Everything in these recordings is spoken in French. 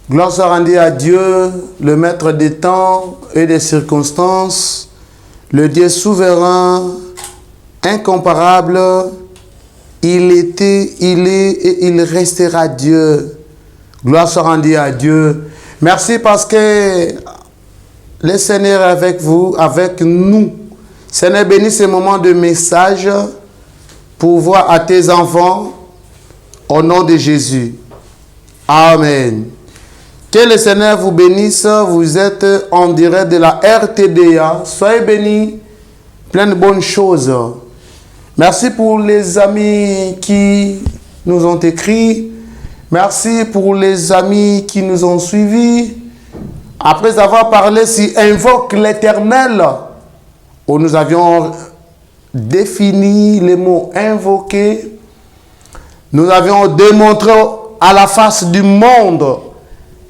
Gloire soit rendue à Dieu, le maître des temps et des circonstances, le Dieu souverain, incomparable. Il était, il est et il restera Dieu. Gloire soit rendue à Dieu. Merci parce que le Seigneur est avec vous, avec nous. Seigneur, bénis ce moment de message pour voir à tes enfants au nom de Jésus. Amen. Que le Seigneur vous bénisse. Vous êtes en direct de la RTDA. Soyez bénis. Plein de bonnes choses. Merci pour les amis qui nous ont écrit. Merci pour les amis qui nous ont suivis. Après avoir parlé si invoque l'Éternel, où nous avions défini les mots invoquer, nous avions démontré à la face du monde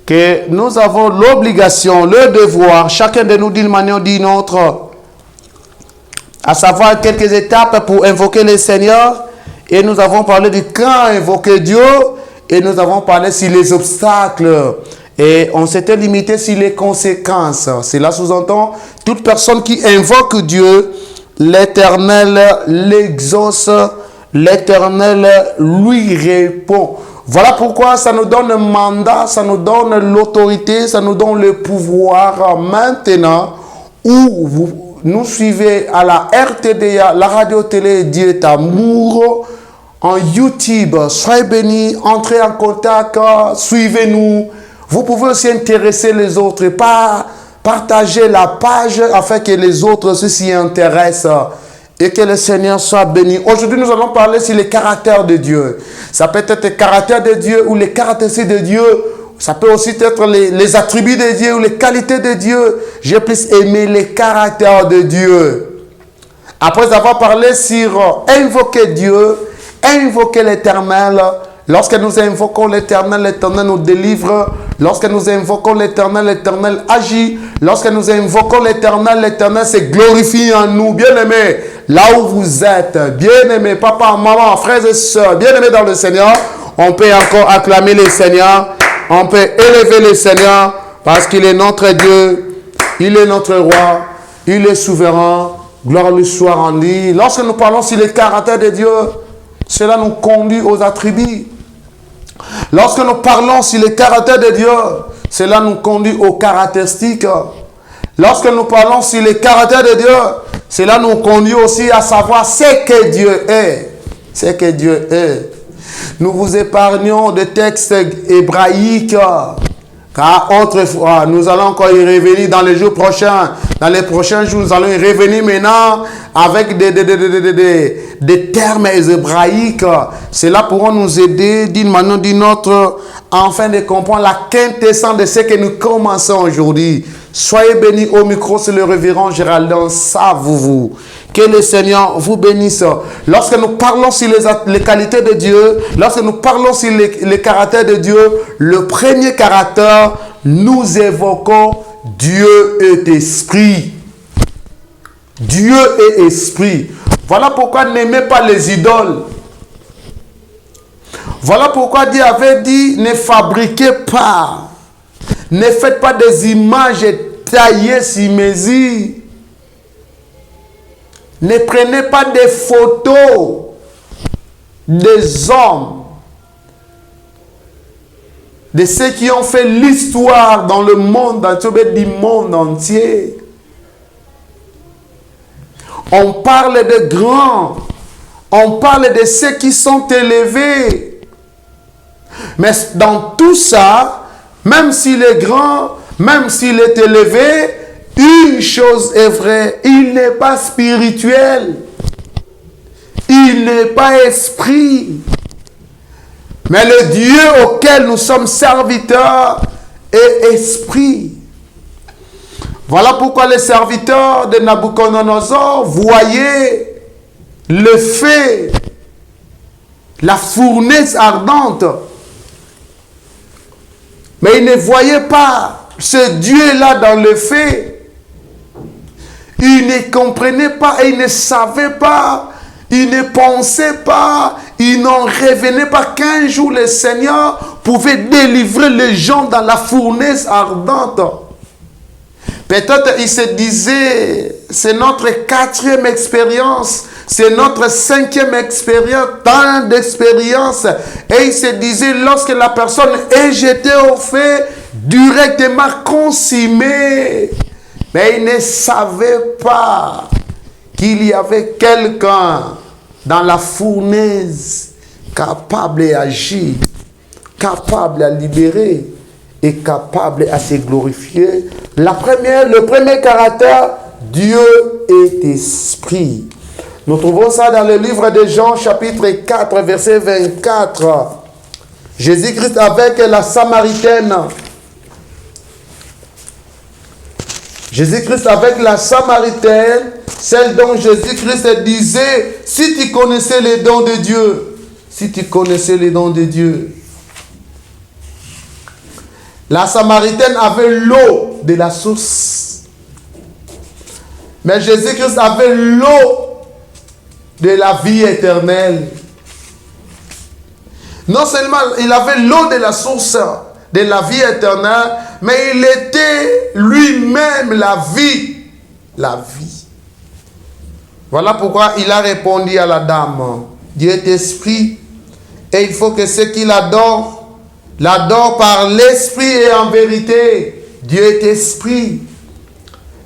que nous avons l'obligation, le devoir, chacun de nous d'une manière ou d'une autre, à savoir quelques étapes pour invoquer le Seigneur. Et nous avons parlé du quand invoquer Dieu, et nous avons parlé sur les obstacles. Et on s'était limité sur les conséquences. Cela sous-entend, toute personne qui invoque Dieu, l'Éternel l'exauce, l'Éternel lui répond. Voilà pourquoi ça nous donne un mandat, ça nous donne l'autorité, ça nous donne le pouvoir maintenant où vous nous suivez à la RTDA, la radio-télé Dieu est amour, en YouTube. Soyez bénis, entrez en contact, suivez-nous. Vous pouvez aussi intéresser les autres et partager la page afin que les autres s'y intéressent. Et que le Seigneur soit béni. Aujourd'hui, nous allons parler sur les caractères de Dieu. Ça peut être les caractères de Dieu ou les caractéristiques de Dieu. Ça peut aussi être les attributs de Dieu ou les qualités de Dieu. J'ai plus aimé les caractères de Dieu. Après avoir parlé sur invoquer Dieu, invoquer l'Éternel. Lorsque nous invoquons l'Éternel, l'Éternel nous délivre. Lorsque nous invoquons l'Éternel, l'Éternel agit. Lorsque nous invoquons l'Éternel, l'Éternel se glorifie en nous. Bien-aimés, là où vous êtes, bien-aimés, papa, maman, frères et sœurs, bien-aimés dans le Seigneur, on peut encore acclamer le Seigneur. On peut élever le Seigneur parce qu'il est notre Dieu. Il est notre roi. Il est souverain. Gloire lui soit rendue. Lorsque nous parlons sur les caractères de Dieu, cela nous conduit aux attributs. Lorsque nous parlons sur les caractères de Dieu, cela nous conduit aux caractéristiques. Lorsque nous parlons sur les caractères de Dieu, cela nous conduit aussi à savoir ce que Dieu est. Ce que Dieu est. Nous vous épargnons des textes hébraïques, car autrefois, nous allons encore y revenir dans les jours prochains. Dans les prochains jours, nous allons y revenir maintenant avec des termes hébraïques. Cela pourra nous aider d'une manière ou d'une autre afin de comprendre la quintessence de ce que nous commençons aujourd'hui. Soyez bénis au micro, c'est le révérend Géraldin Savouvu. Que le Seigneur vous bénisse. Lorsque nous parlons sur les qualités de Dieu, lorsque nous parlons sur les caractères de Dieu, le premier caractère, nous évoquons Dieu est esprit. Dieu est esprit. Voilà pourquoi n'aimez pas les idoles. Voilà pourquoi Dieu avait dit, ne fabriquez pas. Ne faites pas des images taillées sur mesure. Ne prenez pas des photos des hommes, de ceux qui ont fait l'histoire dans le monde entier, du monde entier. On parle de grands, on parle de ceux qui sont élevés. Mais dans tout ça, même s'il est grand, même s'il est élevé, une chose est vraie, il n'est pas spirituel. Il n'est pas esprit. Mais le Dieu auquel nous sommes serviteurs est esprit. Voilà pourquoi les serviteurs de Nabuchodonosor voyaient le feu, la fournaise ardente. Mais ils ne voyaient pas ce Dieu-là dans le feu. Ils ne comprenaient pas et ils ne savaient pas, ils ne pensaient pas, ils n'en revenaient pas qu'un jour le Seigneur pouvait délivrer les gens dans la fournaise ardente. Peut-être il se disait, c'est notre 4e expérience, c'est notre 5e expérience, tant d'expérience. Et il se disait, lorsque la personne est jetée au feu, directement consumée. Mais il ne savait pas qu'il y avait quelqu'un dans la fournaise capable d'agir, capable à libérer et capable à se glorifier. Le premier caractère, Dieu est esprit. Nous trouvons ça dans le livre de Jean, chapitre 4, verset 24. Jésus-Christ avec la Samaritaine. Jésus-Christ avec la Samaritaine, celle dont Jésus-Christ disait, si tu connaissais les dons de Dieu, si tu connaissais les dons de Dieu. La Samaritaine avait l'eau de la source. Mais Jésus-Christ avait l'eau de la vie éternelle. Non seulement il avait l'eau de la source de la vie éternelle, mais il était lui-même la vie. La vie. Voilà pourquoi il a répondu à la dame. Dieu est esprit et il faut que ceux qui l'adorent par l'esprit et en vérité. Dieu est esprit.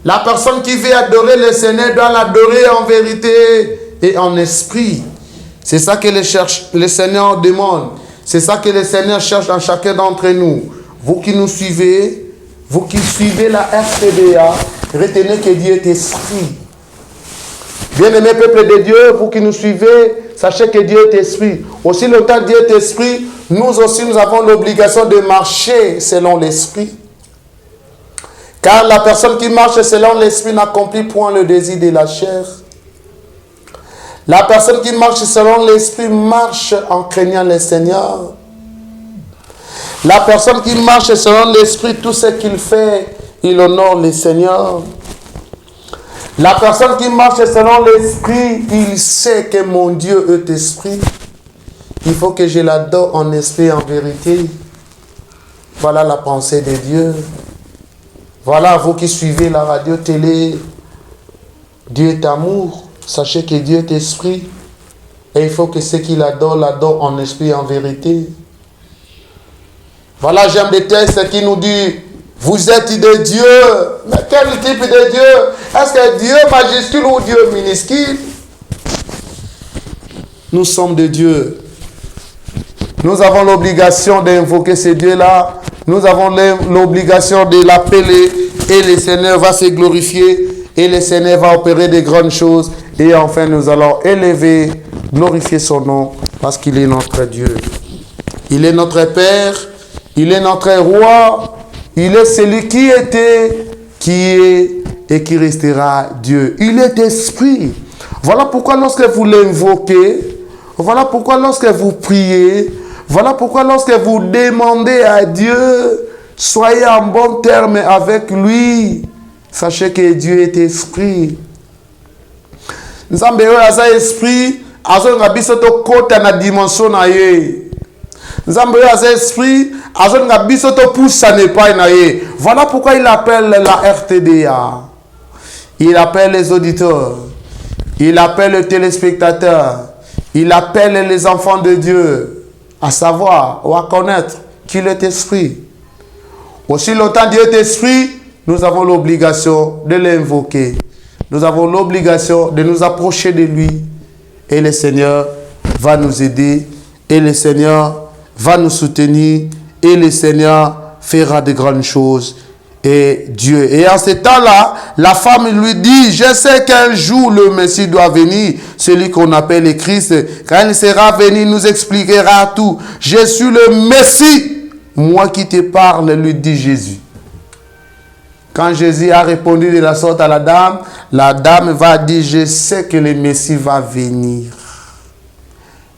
La personne qui veut adorer le Seigneur doit l'adorer en vérité et en esprit. C'est ça que le Seigneur demande. C'est ça que le Seigneur cherche dans chacun d'entre nous. Vous qui nous suivez, vous qui suivez la RTBA, retenez que Dieu est esprit. Bien-aimé peuple de Dieu, vous qui nous suivez, sachez que Dieu est esprit. Aussi longtemps que Dieu est esprit, nous aussi nous avons l'obligation de marcher selon l'esprit. Car la personne qui marche selon l'esprit n'accomplit point le désir de la chair. La personne qui marche selon l'esprit marche en craignant le Seigneur. La personne qui marche selon l'esprit, tout ce qu'il fait, il honore le Seigneur. La personne qui marche selon l'esprit, il sait que mon Dieu est esprit. Il faut que je l'adore en esprit et en vérité. Voilà la pensée de Dieu. Voilà vous qui suivez la radio-télé. Dieu est amour. Sachez que Dieu est esprit. Et il faut que ceux qui l'adorent en esprit et en vérité. Voilà, j'aime des textes qui nous disent, vous êtes de Dieu. Mais quel type de Dieu? Est-ce que Dieu majuscule ou Dieu minuscule? Nous sommes de Dieu. Nous avons l'obligation d'invoquer ce Dieu-là. Nous avons l'obligation de l'appeler. Et le Seigneur va se glorifier. Et le Seigneur va opérer de grandes choses. Et enfin, nous allons élever, glorifier son nom. Parce qu'il est notre Dieu. Il est notre Père. Il est notre Roi. Il est celui qui était, qui est et qui restera Dieu. Il est esprit. Voilà pourquoi lorsque vous l'invoquez, voilà pourquoi lorsque vous priez, voilà pourquoi lorsque vous demandez à Dieu, soyez en bon terme avec lui. Sachez que Dieu est esprit. Nzambe oyo aza esprit, azonga biso to kota na dimension na ye. Nzambe oyo aza esprit, azonga biso to poussa ne pas na ye. Voilà pourquoi il appelle la RTDA. Il appelle les auditeurs. Il appelle les téléspectateurs. Il appelle les enfants de Dieu à savoir ou à connaître qu'il est esprit. Aussi longtemps Dieu est esprit, nous avons l'obligation de l'invoquer. Nous avons l'obligation de nous approcher de lui. Et le Seigneur va nous aider. Et le Seigneur va nous soutenir. Et le Seigneur fera de grandes choses. Et Dieu. Et en ce temps-là, la femme lui dit, je sais qu'un jour le Messie doit venir, celui qu'on appelle le Christ. Quand il sera venu, il nous expliquera tout. Je suis le Messie. Moi qui te parle, lui dit Jésus. Quand Jésus a répondu de la sorte à la dame va dire, je sais que le Messie va venir.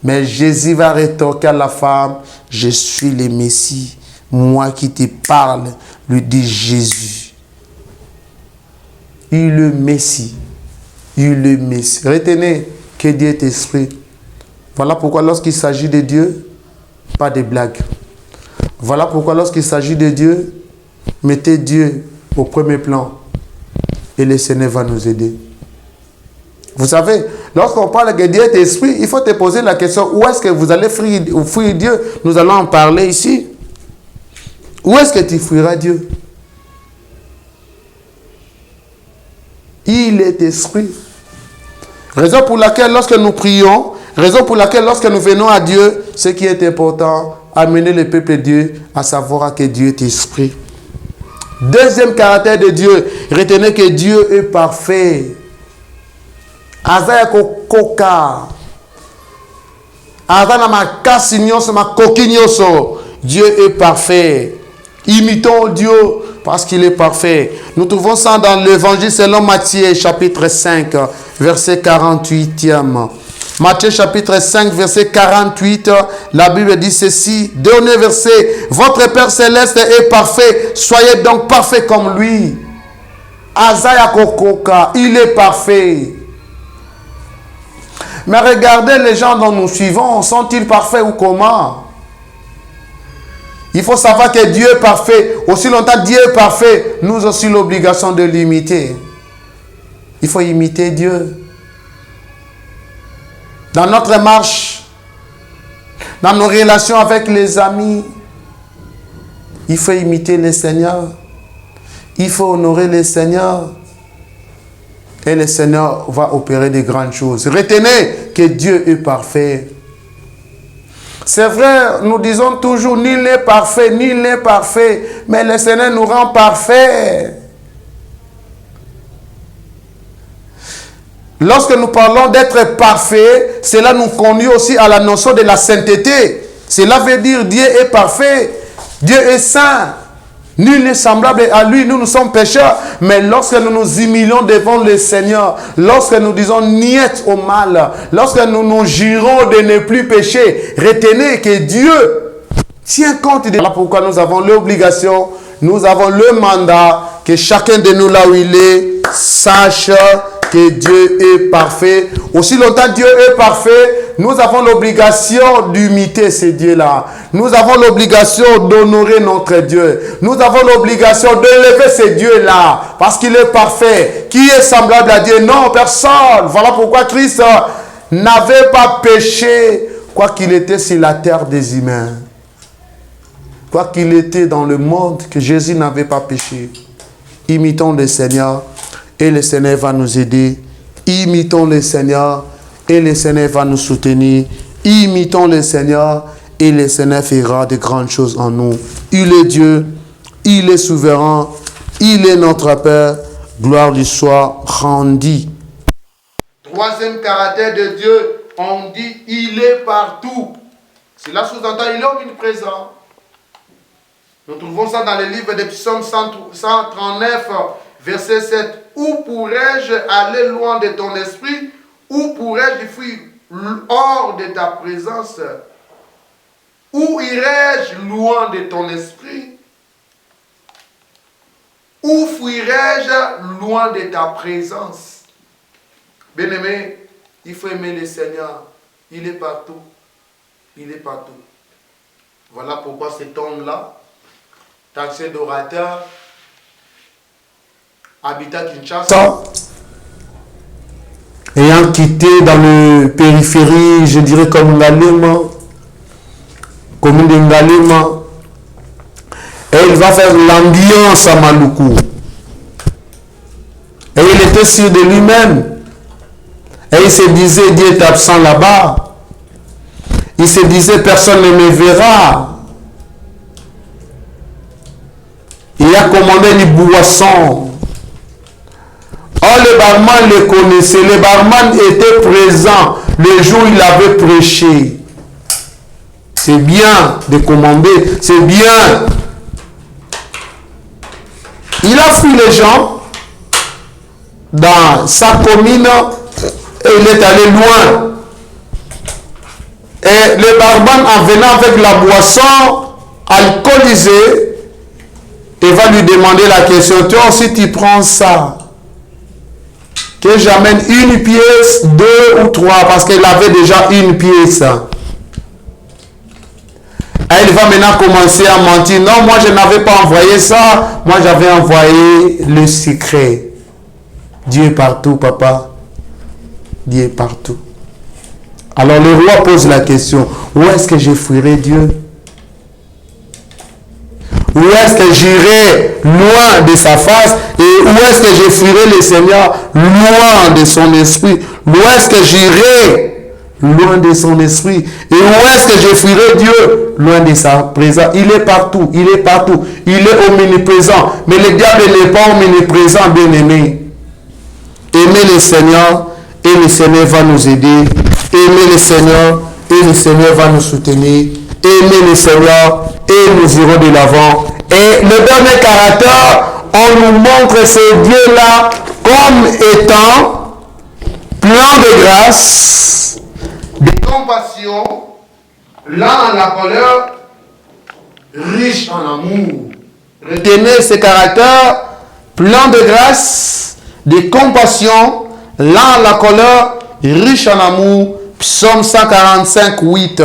Mais Jésus va rétorquer à la femme, je suis le Messie. Moi qui te parle, lui dit Jésus. Il est le Messie. Il est le Messie. Retenez que Dieu est esprit. Voilà pourquoi lorsqu'il s'agit de Dieu, pas de blagues. Voilà pourquoi lorsqu'il s'agit de Dieu, mettez Dieu au premier plan et le Seigneur va nous aider. Vous savez, lorsqu'on parle que Dieu est esprit, il faut te poser la question, où est-ce que vous allez fuir Dieu? Nous allons en parler ici. Où est-ce que tu fuiras Dieu? Il est esprit. Raison pour laquelle lorsque nous prions, raison pour laquelle lorsque nous venons à Dieu, ce qui est important, amener le peuple de Dieu à savoir que Dieu est esprit. Deuxième caractère de Dieu, retenez que Dieu est parfait. Azaya kokoka. Azana makasi nyonso makoki nyonso. Dieu est parfait. Imitons Dieu parce qu'il est parfait. Nous trouvons ça dans l'évangile selon Matthieu chapitre 5 verset 48e. Matthieu chapitre 5 verset 48, la Bible dit ceci, dernier verset, votre Père céleste est parfait, soyez donc parfait comme lui. Azaya kokoka, il est parfait. Mais regardez les gens dont nous suivons, sont-ils parfaits ou comment? Il faut savoir que Dieu est parfait. Aussi longtemps Dieu est parfait, nous avons aussi l'obligation de l'imiter. Il faut imiter Dieu. Dans notre marche, dans nos relations avec les amis, il faut imiter le Seigneur. Il faut honorer le Seigneur. Et le Seigneur va opérer de grandes choses. Retenez que Dieu est parfait. C'est vrai, nous disons toujours, nul n'est parfait, nul n'est parfait. Mais le Seigneur nous rend parfaits. Lorsque nous parlons d'être parfait, cela nous conduit aussi à la notion de la sainteté. Cela veut dire Dieu est parfait. Dieu est saint. Nul n'est semblable à lui, nous sommes pécheurs. Mais lorsque nous nous humilions devant le Seigneur, lorsque nous disons niet au mal, lorsque nous nous jurons de ne plus pécher, retenez que Dieu tient compte de... Voilà pourquoi nous avons l'obligation, nous avons le mandat, que chacun de nous là où il est, sache que Dieu est parfait. Aussi longtemps Dieu est parfait, nous avons l'obligation d'imiter ce Dieu-là. Nous avons l'obligation d'honorer notre Dieu. Nous avons l'obligation d'élever ce Dieu-là. Parce qu'il est parfait. Qui est semblable à Dieu? Non, personne. Voilà pourquoi Christ n'avait pas péché, quoi qu'il était sur la terre des humains. Quoi qu'il était dans le monde, que Jésus n'avait pas péché. Imitons le Seigneur. Et le Seigneur va nous aider. Imitons le Seigneur. Et le Seigneur va nous soutenir. Imitons le Seigneur. Et le Seigneur fera de grandes choses en nous. Il est Dieu. Il est souverain. Il est notre Père. Gloire lui soit rendue. Troisième caractère de Dieu. On dit il est partout. Cela sous-entend il est omniprésent. Nous trouvons ça dans le livre des Psaumes 139, verset 7. Où pourrais-je aller loin de ton esprit? Où pourrais-je fuir hors de ta présence? Où irais-je loin de ton esprit? Où fuirais-je loin de ta présence? Bien-aimé, il faut aimer le Seigneur. Il est partout. Il est partout. Voilà pourquoi cet homme-là, taxé d'orateur, habitat Kinshasa, ayant quitté dans le périphérie, je dirais comme Ngalema, commune de Ngalema, et il va faire l'ambiance à Maluku. Et il était sûr de lui-même. Et il se disait, Dieu est absent là-bas. Il se disait, personne ne me verra. Il a commandé les boissons. Oh, le barman le connaissait. Le barman était présent le jour où il avait prêché. C'est bien de commander. C'est bien. Il a fui les gens dans sa commune et il est allé loin. Et le barman, en venant avec la boisson alcoolisée, il va lui demander la question, toi aussi tu prends ça? Que j'amène une pièce, 2 ou 3, parce qu'elle avait déjà une pièce. Elle va maintenant commencer à mentir. Non, moi je n'avais pas envoyé ça. Moi j'avais envoyé le secret. Dieu est partout, papa. Dieu est partout. Alors le roi pose la question. Où est-ce que je fuirai Dieu? Où est-ce que j'irai loin de sa face? Et où est-ce que je fuirai le Seigneur loin de son esprit? Où est-ce que j'irai loin de son esprit? Et où est-ce que je fuirai Dieu? Loin de sa présence. Il est partout, il est partout. Il est omniprésent. Mais le diable n'est pas omniprésent, bien-aimé. Aimez le Seigneur et le Seigneur va nous aider. Aimez le Seigneur et le Seigneur va nous soutenir. Aimez le Seigneur et nous irons de l'avant. Et le dernier caractère, on nous montre ce Dieu-là comme étant plein de grâce, de compassion, lent à la colère, riche en amour. Retenez ce caractère, plein de grâce, de compassion, lent à la colère, riche en amour. Psaume 145, 8.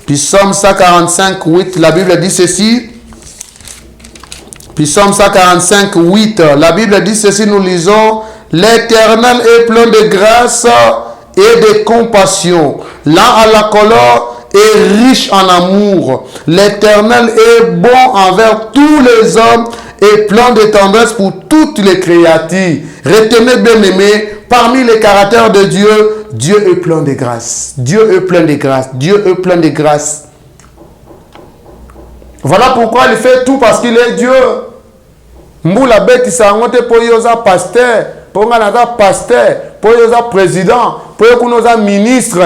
Psaume 145, 8, la Bible dit ceci. Psaume 145, 8, la Bible dit ceci, nous lisons. L'Éternel est plein de grâce et de compassion, lent à la colère et riche en amour. L'Éternel est bon envers tous les hommes et plein de tendresse pour toutes les créatures. Retenez, bien-aimés, parmi les caractères de Dieu, Dieu est plein de grâce. Dieu est plein de grâce. Dieu est plein de grâce. Voilà pourquoi il fait tout, parce qu'il est Dieu. Mboula beti sangote po yoza pasteur, po nganaza pasteur, po yoza président, po yoza ministre.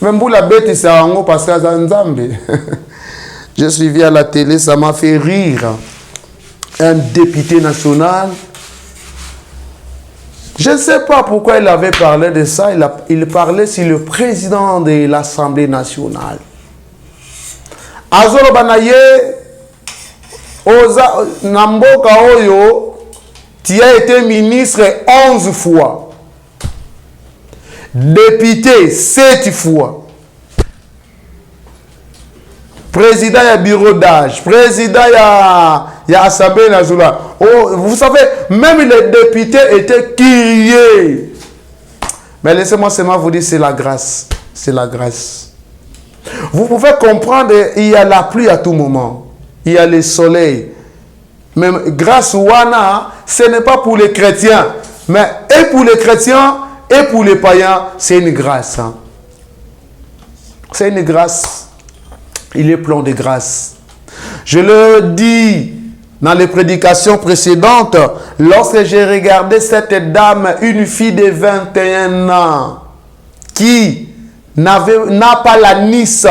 Mais mboula beti sango parce que Nzambe. J'ai suivi à la télé, ça m'a fait rire. Un député national. Je ne sais pas pourquoi il avait parlé de ça. Il parlait sur le président de l'Assemblée nationale. Azoro Banaye, Namboka Oyo, tu as été ministre 11 fois. Député 7 fois. Président ya bureau d'âge, président ya Assemblée nationale. Oh, vous savez, même les députés étaient criés. Mais laissez-moi seulement vous dire, c'est la grâce. C'est la grâce. Vous pouvez comprendre, il y a la pluie à tout moment. Il y a le soleil. Même grâce Wana, ce n'est pas pour les chrétiens. Mais et pour les chrétiens et pour les païens, c'est une grâce. Hein. C'est une grâce. Il est plein de grâce. Je le dis dans les prédications précédentes, lorsque j'ai regardé cette dame, une fille de 21 ans, qui n'a pas la Nice.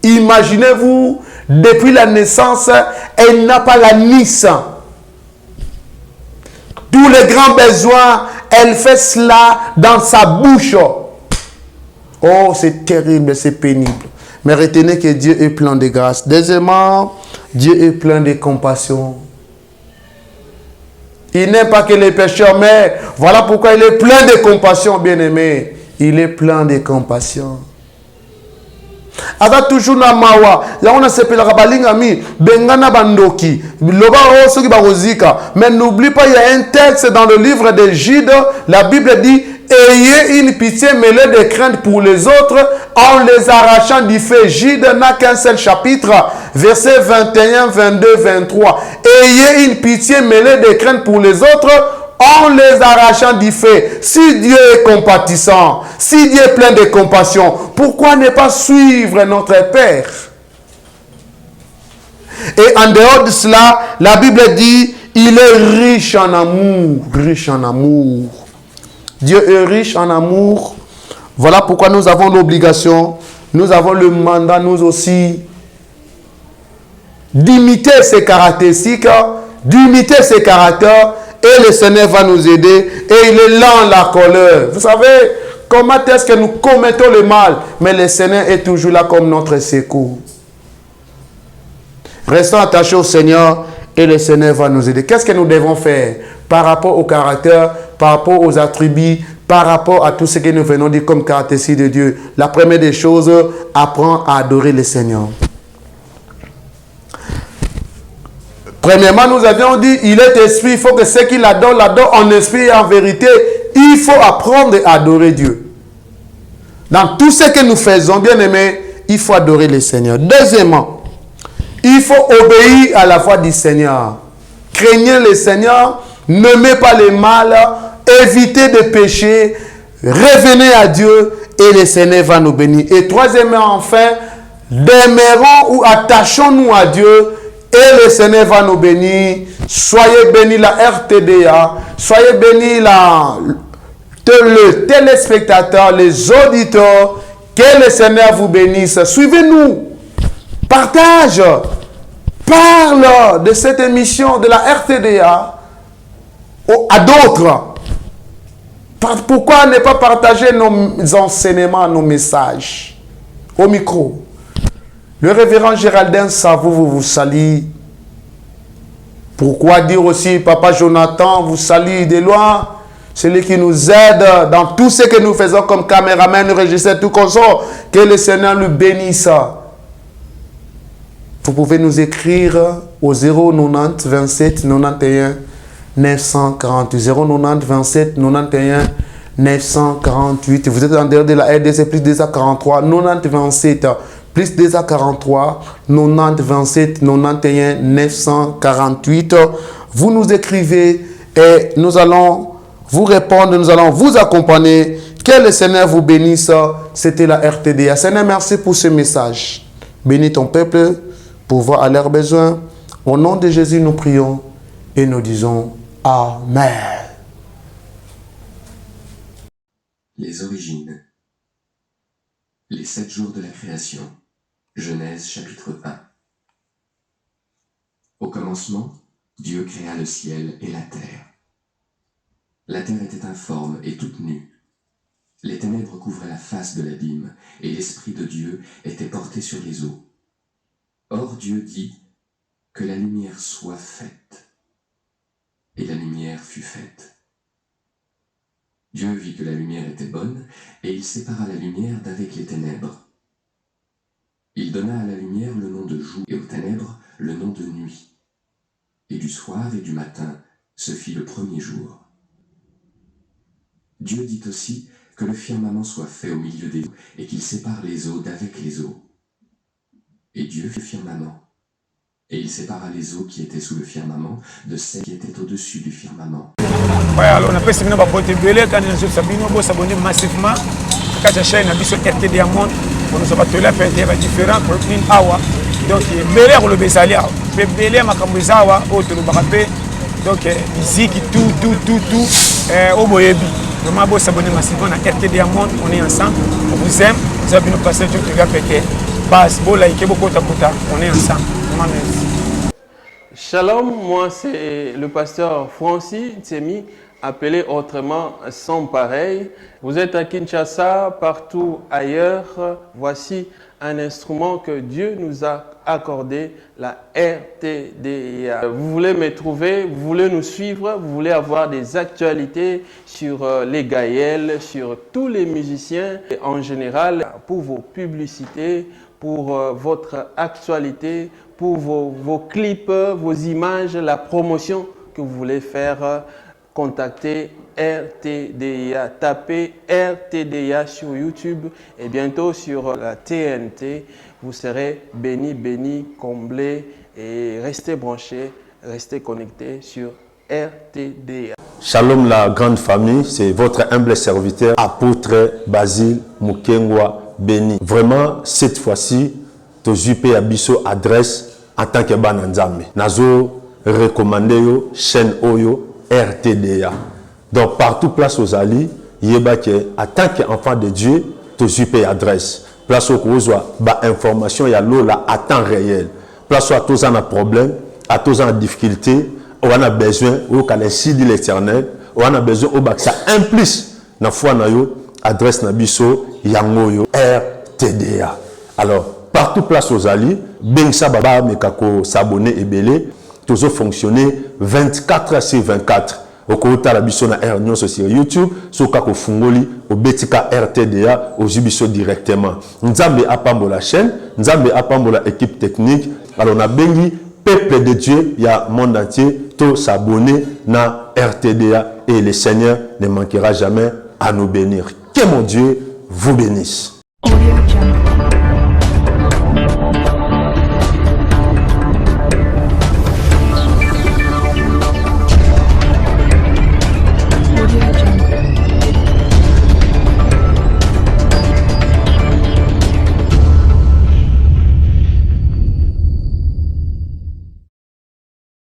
Imaginez-vous, depuis la naissance, elle n'a pas la Nice. Tous les grands besoins, elle fait cela dans sa bouche. Oh, c'est terrible, c'est pénible. Mais retenez que Dieu est plein de grâce. Deuxièmement, Dieu est plein de compassion. Il n'aime pas que les pécheurs, mais voilà pourquoi il est plein de compassion, bien-aimé. Il est plein de compassion. Ada toujours na mawa ya on a sepela kabalinga mi bengana bandoki loba oso ki barozika. Mais n'oublie pas, il y a un texte dans le livre de Jude, la Bible dit: ayez une pitié mêlée de crainte pour les autres en les arrachant du feu. Jude n'a qu'un seul chapitre, versets 21, 22, 23. Ayez une pitié mêlée de crainte pour les autres en les arrachant du feu. Si Dieu est compatissant, si Dieu est plein de compassion, pourquoi ne pas suivre notre Père? Et en dehors de cela, la Bible dit: il est riche en amour, riche en amour. Dieu est riche en amour. Voilà pourquoi nous avons l'obligation, nous avons le mandat, nous aussi, d'imiter ces caractéristiques, d'imiter ces caractères, et le Seigneur va nous aider, et il est lent la colère. Vous savez, comment est-ce que nous commettons le mal, mais le Seigneur est toujours là comme notre secours. Restons attachés au Seigneur, et le Seigneur va nous aider. Qu'est-ce que nous devons faire? par rapport au caractère, par rapport aux attributs, par rapport à tout ce que nous venons dire comme caractéristique de Dieu. La première des choses, apprends à adorer le Seigneur. Premièrement, nous avions dit, il est esprit, il faut que ceux qui l'adorent en esprit et en vérité. Il faut apprendre à adorer Dieu. Dans tout ce que nous faisons, bien aimé, il faut adorer le Seigneur. Deuxièmement, il faut obéir à la voix du Seigneur. Craignez le Seigneur, n'aimez pas le mal, évitez de pécher, revenez à Dieu et le Seigneur va nous bénir. Et troisièmement, enfin, demeurons ou attachons-nous à Dieu et le Seigneur va nous bénir. Soyez bénis la RTDA, soyez bénis le téléspectateur, les auditeurs, que le Seigneur vous bénisse. Suivez-nous, partage, parle de cette émission de la RTDA à d'autres. Pourquoi ne pas partager nos enseignements, nos messages au micro? Le révérend Géraldin Savou vous salue. Pourquoi dire aussi Papa Jonathan vous salue de loin? Celui qui nous aide dans tout ce que nous faisons comme caméraman, régisseur, tout comme ça. Que le Seigneur nous bénisse. Vous pouvez nous écrire au 090 27 91 948. 090 27 91 948. Vous êtes en dehors de la RDC, plus 243 90 27 plus 243 90 27 91 948. Vous nous écrivez et nous allons vous répondre, nous allons vous accompagner. Que le Seigneur vous bénisse. C'était la RTDA. Seigneur, merci pour ce message. Bénis ton peuple pour voir à leurs besoins. Au nom de Jésus, nous prions et nous disons Amen. Les origines. Les 7 jours de la création. Genèse chapitre 1. Au commencement, Dieu créa le ciel et la terre. La terre était informe et toute nue. Les ténèbres couvraient la face de l'abîme, et l'Esprit de Dieu était porté sur les eaux. Or Dieu dit que la lumière soit faite. Et la lumière fut faite. Dieu vit que la lumière était bonne, et il sépara la lumière d'avec les ténèbres. Il donna à la lumière le nom de jour, et aux ténèbres le nom de nuit. Et du soir et du matin se fit le premier jour. Dieu dit aussi que le firmament soit fait au milieu des eaux et qu'il sépare les eaux d'avec les eaux. Et Dieu fit le firmament. Et il sépara les eaux qui étaient sous le firmament de celles qui étaient au-dessus du firmament. Ouais, alors on a fait une bonne belé quand nous sommes s'abonner massivement. Quand la chaîne a dit sur RT Diamond, on nous a battu là faire des différents pour une awa. Donc belé le besalia, belé makambezawa autre le barapé. Donc musique tout au boyebi. Vraiment beau s'abonner massivement à RT Diamond, on est ensemble, on vous aime, vous avez nous passer tout le gars pété. Base, beau like, beau kota, on est ensemble. Merci. Shalom, moi c'est le pasteur Francis Tsemi, appelé autrement Sans Pareil. Vous êtes à Kinshasa, partout ailleurs. Voici un instrument que Dieu nous a accordé, la RTDA. Vous voulez me trouver, vous voulez nous suivre, vous voulez avoir des actualités sur les Gaëls, sur tous les musiciens en général, pour vos publicités, pour votre actualité, pour vos clips, vos images, la promotion que vous voulez faire, contactez RTDA. Tapez RTDA sur YouTube et bientôt sur la TNT. Vous serez bénis, comblés et restez branchés, restez connectés sur RTDA. Shalom la grande famille, c'est votre humble serviteur, apôtre Basile Mukengwa Béni. Vraiment, cette fois-ci, Tozupe Abisso adresse en tant que Bananzame. Nazo recommandé yo chaîne Oyo RTDA. Donc partout place aux alliés, yebake en tant qu'enfant de Dieu, Tozupe adresse. Place au Kozwa, ba information ya lola à temps réel. Place à tous en a problème, à tous en difficulté, on a besoin au calendrier de l'Éternel, on a besoin au bac ça implique na foi na yo adresse na biso yango yo RTDA. Alors partout place aux alliés, ben ça baba mekako s'abonner et belé, toujours fonctionner 24 sur 24. okota biso na R nyonso sur YouTube soka ko fungoli obetika RTDA ozibiso directement. Nzambe apambola chaîne, Nzambe apambola équipe technique. Alors on a bengi peuple de Dieu, il y a monde entier, tout s'abonner na RTDA et le Seigneur ne manquera jamais à nous bénir. Que mon Dieu vous bénisse.